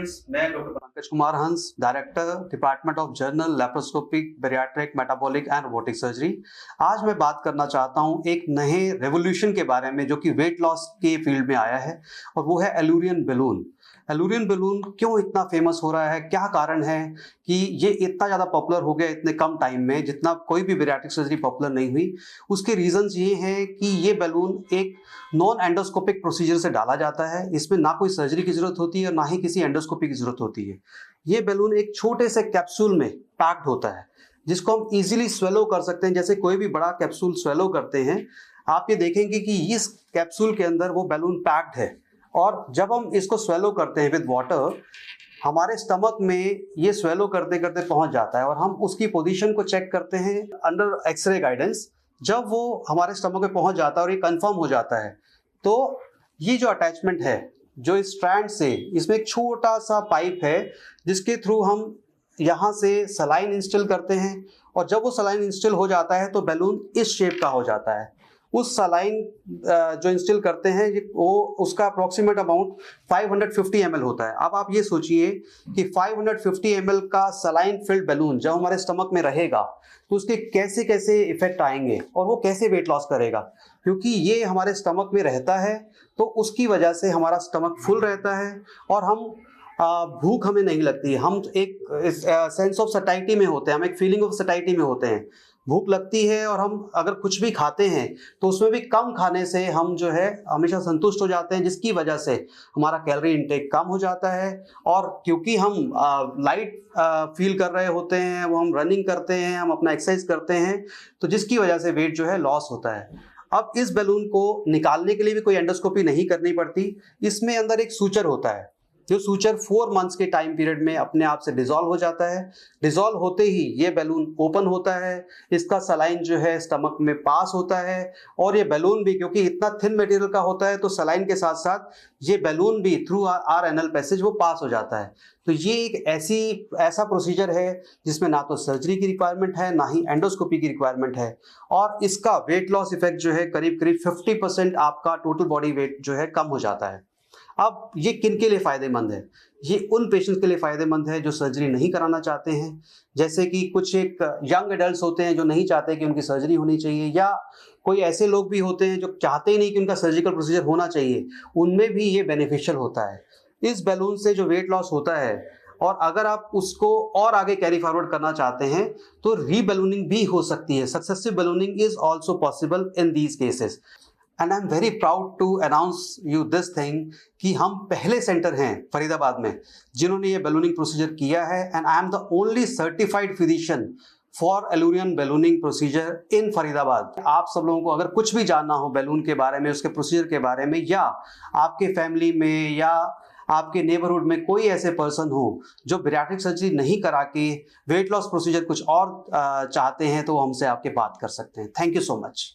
Students, मैं doctor Pankaj Kumar हंस, director department of general laparoscopic bariatric metabolic and robotic surgery. आज मैं बात करना चाहता हूं एक नए रेवोल्यूशन के बारे में जो कि वेट लॉस के फील्ड में आया है, और वो है एलुरियन बलून। एलुरियन बलून क्यों इतना फेमस हो रहा है, क्या कारण है कि ये इतना ज़्यादा पॉपुलर हो गया इतने कम टाइम में, जितना कोई भी बैरियाट्रिक सर्जरी पॉपुलर नहीं हुई। उसके रीजंस ये हैं कि ये बलून एक नॉन एंडोस्कोपिक प्रोसीजर से डाला जाता है। इसमें ना कोई सर्जरी की जरूरत होती है और ना ही किसी एंडोस्कोपी की जरूरत होती है। ये बलून एक छोटे से कैप्सूल में पैक्ड होता है, जिसको हम इजीली स्वेलो कर सकते हैं। जैसे कोई भी बड़ा कैप्सूल स्वेलो करते हैं, आप ये देखेंगे कि इस कैप्सूल के अंदर वो बलून पैक्ड है, और जब हम इसको स्वेलो करते हैं विद वाटर, हमारे स्टमक में ये स्वेलो करते करते पहुंच जाता है, और हम उसकी पोजीशन को चेक करते हैं अंडर एक्सरे गाइडेंस। जब वो हमारे स्टमक में पहुंच जाता है और ये कंफर्म हो जाता है, तो ये जो अटैचमेंट है, जो इस स्ट्रैंड से, इसमें एक छोटा सा पाइप है जिसके थ्रू हम यहाँ से सलाइन इंस्टॉल करते हैं, और जब वो सलाइन इंस्टॉल हो जाता है तो बैलून इस शेप का हो जाता है। उस सलाइन जो इंस्टॉल करते हैं वो उसका अप्रॉक्सीमेट अमाउंट 550 ml होता है। अब आप ये सोचिए कि 550 ml का सलाइन फिल्ड बैलून जब हमारे स्टमक में रहेगा तो उसके कैसे कैसे इफेक्ट आएंगे, और वो कैसे वेट लॉस करेगा। क्योंकि ये हमारे स्टमक में रहता है तो उसकी वजह से हमारा स्टमक फुल रहता है, और हम भूख हमें नहीं लगती है। हम एक सेंस ऑफ सटाइटी में होते हैं, हम एक फीलिंग ऑफ सटाइटी में होते हैं। भूख लगती है और हम अगर कुछ भी खाते हैं तो उसमें भी कम खाने से हम जो है हमेशा संतुष्ट हो जाते हैं, जिसकी वजह से हमारा कैलोरी इंटेक कम हो जाता है। और क्योंकि हम लाइट फील कर रहे होते हैं, वो हम रनिंग करते हैं, हम अपना एक्सरसाइज करते हैं, तो जिसकी वजह से वेट जो है लॉस होता है। अब इस बैलून को निकालने के लिए भी कोई एंडोस्कोपी नहीं करनी पड़ती। इसमें अंदर एक सूचर होता है, जो सूचर 4 मंथ्स के टाइम पीरियड में अपने आप से डिसॉल्व हो जाता है। डिसॉल्व होते ही ये बैलून ओपन होता है, इसका सलाइन जो है स्टमक में पास होता है, और ये बैलून भी क्योंकि इतना थिन मटेरियल का होता है तो सलाइन के साथ साथ ये बैलून भी थ्रू आर एनल पैसेज वो पास हो जाता है। तो ये एक ऐसा प्रोसीजर है जिसमें ना तो सर्जरी की रिक्वायरमेंट है, ना ही एंडोस्कोपी की रिक्वायरमेंट है, और इसका वेट लॉस इफेक्ट जो है करीब करीब 50% आपका टोटल बॉडी वेट जो है कम हो जाता है। अब ये किन के लिए फ़ायदेमंद है? ये उन पेशेंट्स के लिए फ़ायदेमंद है जो सर्जरी नहीं कराना चाहते हैं। जैसे कि कुछ एक यंग एडल्ट्स होते हैं जो नहीं चाहते कि उनकी सर्जरी होनी चाहिए, या कोई ऐसे लोग भी होते हैं जो चाहते ही नहीं कि उनका सर्जिकल प्रोसीजर होना चाहिए, उनमें भी ये बेनिफिशियल होता है। इस बैलून से जो वेट लॉस होता है, और अगर आप उसको और आगे कैरी फॉरवर्ड करना चाहते हैं तो रीबैलूनिंग भी हो सकती है। Successive ballooning is also possible in these cases. And I am very proud to announce you this thing कि हम पहले सेंटर हैं फरीदाबाद में जिन्होंने ये बैलूनिंग प्रोसीजर किया है, and I am the only certified physician for Allurion ballooning procedure in Faridabad. आप सब लोगों को अगर कुछ भी जानना हो बैलून के बारे में, उसके प्रोसीजर के बारे में, या आपके फैमिली में या आपके नेबरहुड में कोई ऐसे पर्सन हो जो बैरियाट्रिक सर्जरी नहीं करा के वेट लॉस प्रोसीजर कुछ और चाहते हैं, तो हमसे आपके बात कर सकते हैं। Thank you so much.